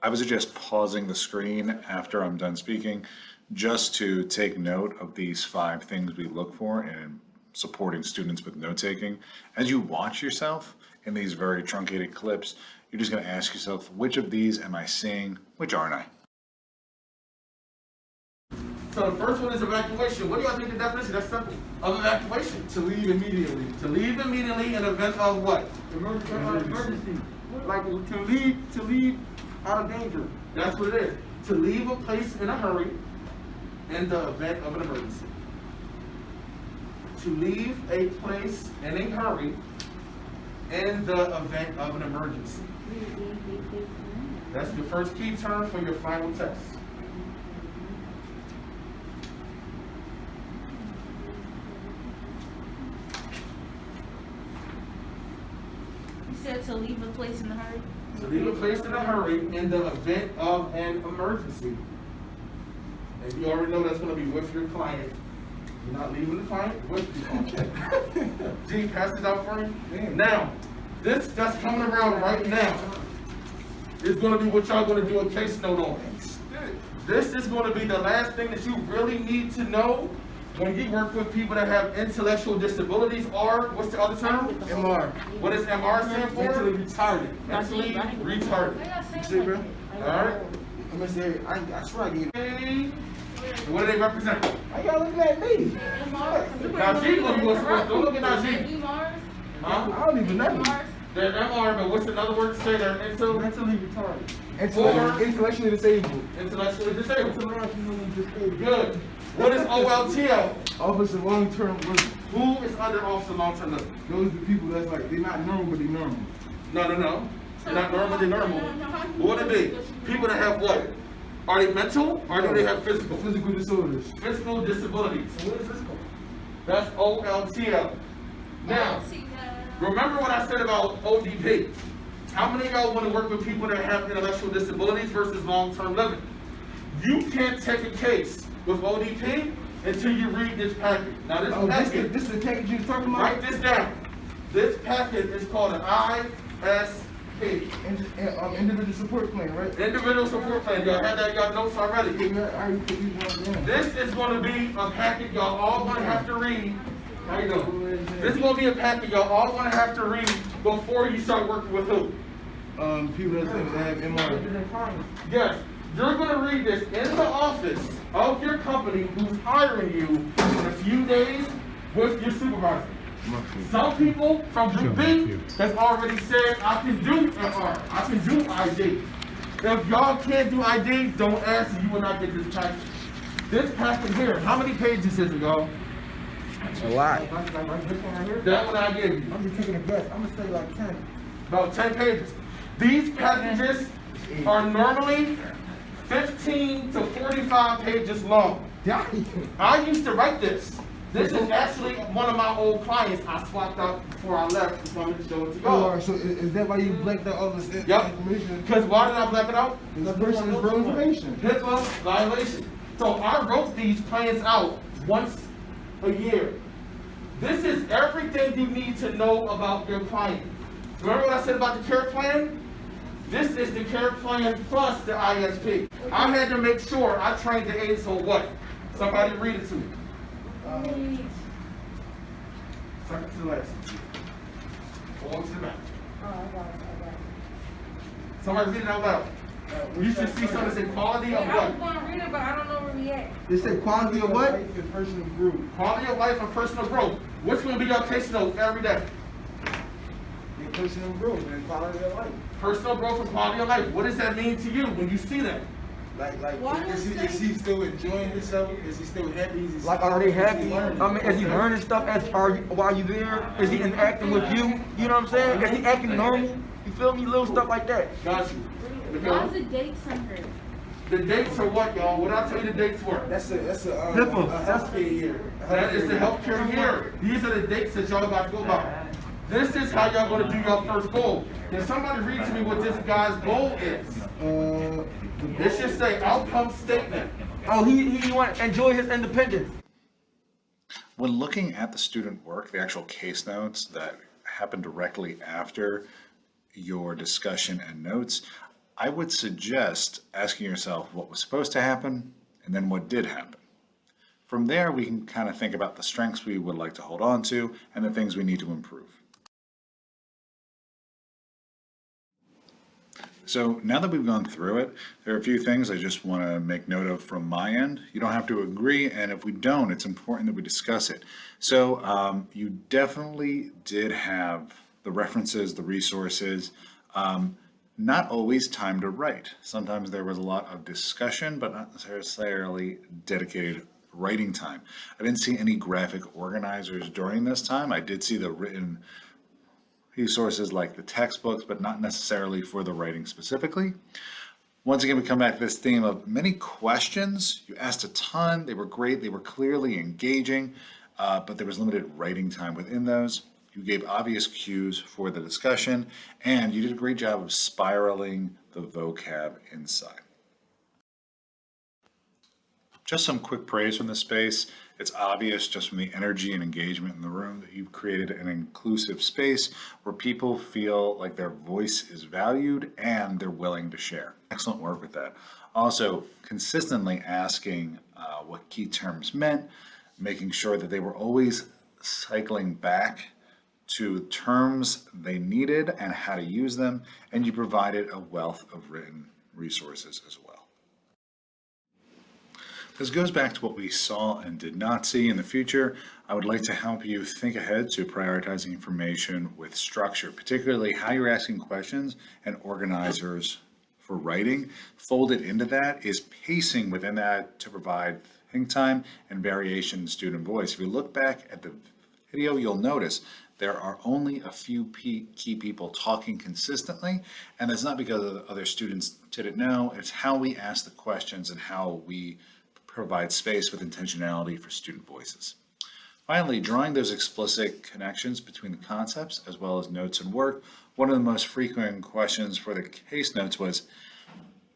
I would suggest pausing the screen after I'm done speaking, just to take note of these 5 things we look for in supporting students with note taking. As you watch yourself in these very truncated clips, you're just going to ask yourself, which of these am I seeing? Which aren't I? So the first one is evacuation. What do y'all think the definition? That's simple. Of evacuation. To leave immediately. To leave immediately in event of what? Emergency. Like to leave out of danger. That's what it is. To leave a place in a hurry in the event of an emergency. To leave a place in a hurry in the event of an emergency. That's the first key term for your final test. You said to leave a place in a hurry? To leave a place in a hurry in the event of an emergency. And you already know that's going to be with your client. You're not leaving the client with the client. G, pass it out for me. Now, this that's coming around right now is going to be what y'all going to do a case note on. This is going to be the last thing that you really need to know when you work with people that have intellectual disabilities, or what's the other term? MR. What does MR stand for? Mentally retarded. Mentally retarded. You see, bro? Alright. I'm gonna say, I swear I get it. What do they represent? Why y'all looking at me? Najee don't look at Najee. Huh? I don't even know. They're MR, but what's another word to say? They're Mentally retarded. Or- Intellectually disabled. intellectually disabled. Intellectually disabled. Good. What is OLTL? Office of long-term living. Who is under Office of Long-Term Living? Those are the people that's like, they're not normal, but they're normal. No. They're not normal, they're normal. What would it be? People that have what? Are they mental or do they have physical? Physical disorders. Physical disabilities. What is physical? That's OLTL. Now, remember what I said about ODP. How many of y'all want to work with people that have intellectual disabilities versus long-term living? You can't take a case with ODP until you read this packet. Now this packet, This is the package you was talking about? write this down. This packet is called an ISP. Individual support plan, right? Individual support plan. Y'all had that in y'all notes already. This is going to be a packet y'all all going to have to read. How you doing? This is going to be a packet y'all all going to have to read before you start working with who? People that have MR. Yes, you're going to read this in the office of your company who's hiring you in a few days with your supervisor. Some people from Group B has already said, I can do MR, I can do ID. If y'all can't do ID, don't ask and you will not get this package. This packet here, how many pages is it, y'all? A lot. That one I gave you. I'm just taking a guess. I'm gonna say like 10. About 10 pages. These packages are normally 15 to 45 pages long. I used to write this. This is actually one of my old clients I swapped out before I left, so I'm going to show it to y'all. So is that why you blanked out all this information? Because why did I black it out? This person is bro information. HIPAA violation. So I wrote these plans out once a year. This is everything you need to know about your client. Remember what I said about the care plan? This is the care plan plus the ISP. I had to make sure I trained the aides on what? Somebody read it to me. Second to the last. Go on to the back. Somebody read it out loud. You should see something that say quality of I was what? going to read it, but I don't know where we at. They say quality of what? Personal growth. Quality of life and personal growth. What's going to be your case note every day? Your personal growth and quality of life. Personal growth and quality of life. What does that mean to you when you see that? Is he still enjoying himself? Is he still happy? Like, are they happy? I mean, is he learning stuff while you there? Is he interacting with you? You know what I'm saying? Is he acting normal? You feel me? Little stuff like that. Got you. Why is the dates under? The dates are what, y'all? What I tell you the dates were? That's a HIPAA. healthcare year. That is the healthcare year. These are the dates that y'all got to go by. This is how y'all going to do your first goal. Can somebody read to me what this guy's goal is? It should say outcome statement. Oh, he want to enjoy his independence. When looking at the student work, the actual case notes that happen directly after your discussion and notes, I would suggest asking yourself what was supposed to happen and then what did happen. From there, we can kind of think about the strengths we would like to hold on to and the things we need to improve. So now that we've gone through it, there are a few things I just want to make note of from my end. You don't have to agree, and if we don't, it's important that we discuss it. So you definitely did have the references, the resources, not always time to write. Sometimes there was a lot of discussion, but not necessarily dedicated writing time. I didn't see any graphic organizers during this time. I did see the written resources like the textbooks, but not necessarily for the writing specifically. Once again, we come back to this theme of many questions. You asked a ton, they were great, they were clearly engaging, but there was limited writing time within those. You gave obvious cues for the discussion, and you did a great job of spiraling the vocab inside. Just some quick praise from the space. It's obvious just from the energy and engagement in the room that you've created an inclusive space where people feel like their voice is valued and they're willing to share. Excellent work with that. Also, consistently asking what key terms meant, making sure that they were always cycling back to terms they needed and how to use them, and you provided a wealth of written resources as well. This goes back to what we saw and did not see in the future. I would like to help you think ahead to prioritizing information with structure, particularly how you're asking questions and organizers for writing. Folded into that is pacing within that to provide think time and variation in student voice. If you look back at the video, you'll notice there are only a few key people talking consistently, and that's not because the other students didn't know. It's how we ask the questions and how we provide space with intentionality for student voices. Finally, drawing those explicit connections between the concepts as well as notes and work. One of the most frequent questions for the case notes was,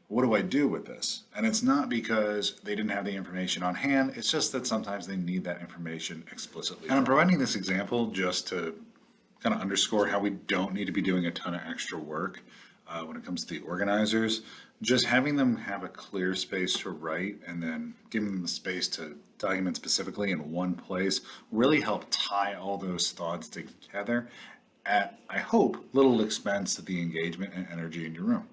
what do I do with this? And it's not because they didn't have the information on hand, it's just that sometimes they need that information explicitly. And I'm providing this example just to kind of underscore how we don't need to be doing a ton of extra work when it comes to the organizers. Just having them have a clear space to write and then giving them the space to document specifically in one place really help tie all those thoughts together at, I hope, little expense to the engagement and energy in your room.